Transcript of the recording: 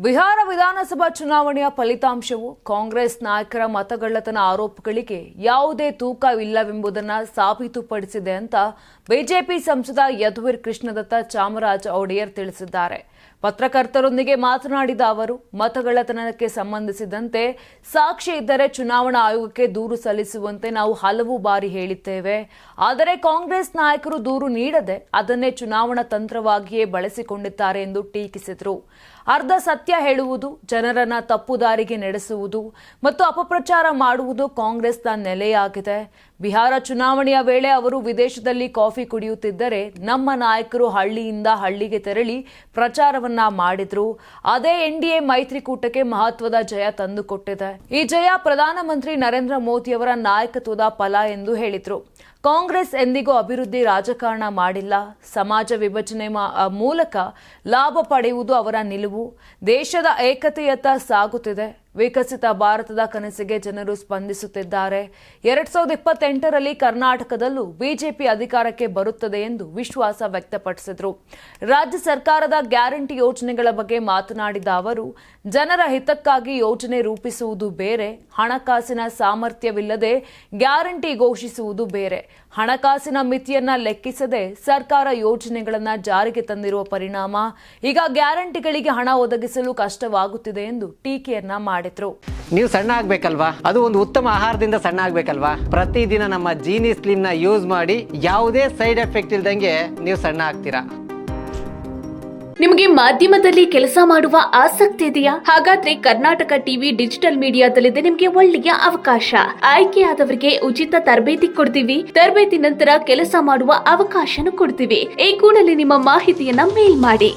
ಬಿಹಾರ ವಿಧಾನಸಭಾ ಚುನಾವಣೆಯ ಫಲಿತಾಂಶವು ಕಾಂಗ್ರೆಸ್ ನಾಯಕರ ಮತಗಳ್ಳತನ ಆರೋಪಗಳಿಗೆ ಯಾವುದೇ ತೂಕವಿಲ್ಲವೆಂಬುದನ್ನು ಸಾಬೀತುಪಡಿಸಿದೆ ಅಂತ ಬಿಜೆಪಿ ಸಂಸದ ಯದುವೀರ್ ಕೃಷ್ಣದತ್ತ ಚಾಮರಾಜ ಒಡೆಯರ್ ತಿಳಿಸಿದ್ದಾರೆ. ಪತ್ರಕರ್ತರೊಂದಿಗೆ ಮಾತನಾಡಿದ ಅವರು, ಮತಗಳ್ಳತನಕ್ಕೆ ಸಂಬಂಧಿಸಿದಂತೆ ಸಾಕ್ಷಿ ಇದ್ದರೆ ಚುನಾವಣಾ ಆಯೋಗಕ್ಕೆ ದೂರು ಸಲ್ಲಿಸುವಂತೆ ನಾವು ಹಲವು ಬಾರಿ ಹೇಳಿದ್ದೇವೆ. ಆದರೆ ಕಾಂಗ್ರೆಸ್ ನಾಯಕರು ದೂರು ನೀಡದೆ ಅದನ್ನೇ ಚುನಾವಣಾ ತಂತ್ರವಾಗಿಯೇ ಬಳಸಿಕೊಂಡಿದ್ದಾರೆ ಎಂದು ಟೀಕಿಸಿದರು. ಅರ್ಧ ಸತ್ಯ ಹೇಳುವುದು, ಜನರನ್ನ ತಪ್ಪು ದಾರಿಗೆ ನಡೆಸುವುದು ಮತ್ತು ಅಪಪ್ರಚಾರ ಮಾಡುವುದು ಕಾಂಗ್ರೆಸ್ನ ನೆಲೆಯಾಗಿದೆ. ಬಿಹಾರ ಚುನಾವಣೆಯ ವೇಳೆ ಅವರು ವಿದೇಶದಲ್ಲಿ ಕಾಫಿ ಕುಡಿಯುತ್ತಿದ್ದರೆ ನಮ್ಮ ನಾಯಕರು ಹಳ್ಳಿಯಿಂದ ಹಳ್ಳಿಗೆ ತೆರಳಿ ಪ್ರಚಾರವನ್ನ ಮಾಡಿದ್ರು. ಅದೇ ಎನ್ಡಿಎ ಮೈತ್ರಿಕೂಟಕ್ಕೆ ಮಹತ್ವದ ಜಯ ತಂದುಕೊಟ್ಟಿದೆ. ಈ ಜಯ ಪ್ರಧಾನಮಂತ್ರಿ ನರೇಂದ್ರ ಮೋದಿಯವರ ನಾಯಕತ್ವದ ಫಲ ಎಂದು ಹೇಳಿದ್ರು. ಕಾಂಗ್ರೆಸ್ ಎಂದಿಗೂ ಅಭಿವೃದ್ಧಿ ರಾಜಕಾರಣ ಮಾಡಿಲ್ಲ. ಸಮಾಜ ವಿಭಜನೆ ಮೂಲಕ ಲಾಭ ಪಡೆಯುವುದು ಅವರ ನಿಲುವು. ದೇಶದ ಏಕತೆಯತ್ತ ಸಾಗುತ್ತಿದೆ. ವಿಕಸಿತ ಭಾರತದ ಕನಸಿಗೆ ಜನರು ಸ್ಪಂದಿಸುತ್ತಿದ್ದಾರೆ. 2028ರಲ್ಲಿ ಕರ್ನಾಟಕದಲ್ಲೂ ಬಿಜೆಪಿ ಅಧಿಕಾರಕ್ಕೆ ಬರುತ್ತದೆ ಎಂದು ವಿಶ್ವಾಸ ವ್ಯಕ್ತಪಡಿಸಿದರು. ರಾಜ್ಯ ಸರ್ಕಾರದ ಗ್ಯಾರಂಟಿ ಯೋಜನೆಗಳ ಬಗ್ಗೆ ಮಾತನಾಡಿದ ಅವರು, ಜನರ ಹಿತಕ್ಕಾಗಿ ಯೋಜನೆ ರೂಪಿಸುವುದು ಬೇರೆ, ಹಣಕಾಸಿನ ಸಾಮರ್ಥ್ಯವಿಲ್ಲದೆ ಗ್ಯಾರಂಟಿ ಘೋಷಿಸುವುದು ಬೇರೆ. ಹಣಕಾಸಿನ ಮಿತಿಯನ್ನ ಲೆಕ್ಕಿಸದೆ ಸರ್ಕಾರ ಯೋಜನೆಗಳನ್ನು ಜಾರಿಗೆ ತಂದಿರುವ ಪರಿಣಾಮ ಈಗ ಗ್ಯಾರಂಟಿಗಳಿಗೆ ಹಣ ಒದಗಿಸಲು ಕಷ್ಟವಾಗುತ್ತಿದೆ ಎಂದು ಟೀಕೆಯನ್ನ ಮಾಡಿದ್ರು. ನೀವು ಸಣ್ಣ ಆಗ್ಬೇಕಲ್ವಾ? ಅದು ಒಂದು ಉತ್ತಮ ಆಹಾರದಿಂದ ಸಣ್ಣ ಆಗ್ಬೇಕಲ್ವಾ? ಪ್ರತಿದಿನ ನಮ್ಮ ಜೀನಿ ಸ್ಲಿಮ್ ನ ಯೂಸ್ ಮಾಡಿ ಯಾವುದೇ ಸೈಡ್ ಎಫೆಕ್ಟ್ ಇಲ್ದಂಗೆ ನೀವು ಸಣ್ಣ ಆಗ್ತೀರಾ. ನಿಮಗೆ ಮಾಧ್ಯಮದಲ್ಲಿ ಕೆಲಸ ಮಾಡುವ ಆಸಕ್ತಿ ಇದೆಯಾ? ಹಾಗಾದ್ರೆ ಕರ್ನಾಟಕ ಟಿವಿ ಡಿಜಿಟಲ್ ಮೀಡಿಯಾದಲ್ಲಿದೆ ನಿಮಗೆ ಒಳ್ಳೆಯ ಅವಕಾಶ. ಆಯ್ಕೆಯಾದವರಿಗೆ ಉಚಿತ ತರಬೇತಿ ಕೊಡ್ತೀವಿ. ತರಬೇತಿ ನಂತರ ಕೆಲಸ ಮಾಡುವ ಅವಕಾಶನೂ ಕೊಡ್ತೀವಿ. ಈ ಕೂಡಲೇ ನಿಮ್ಮ ಮಾಹಿತಿಯನ್ನ ಮೇಲ್ ಮಾಡಿ.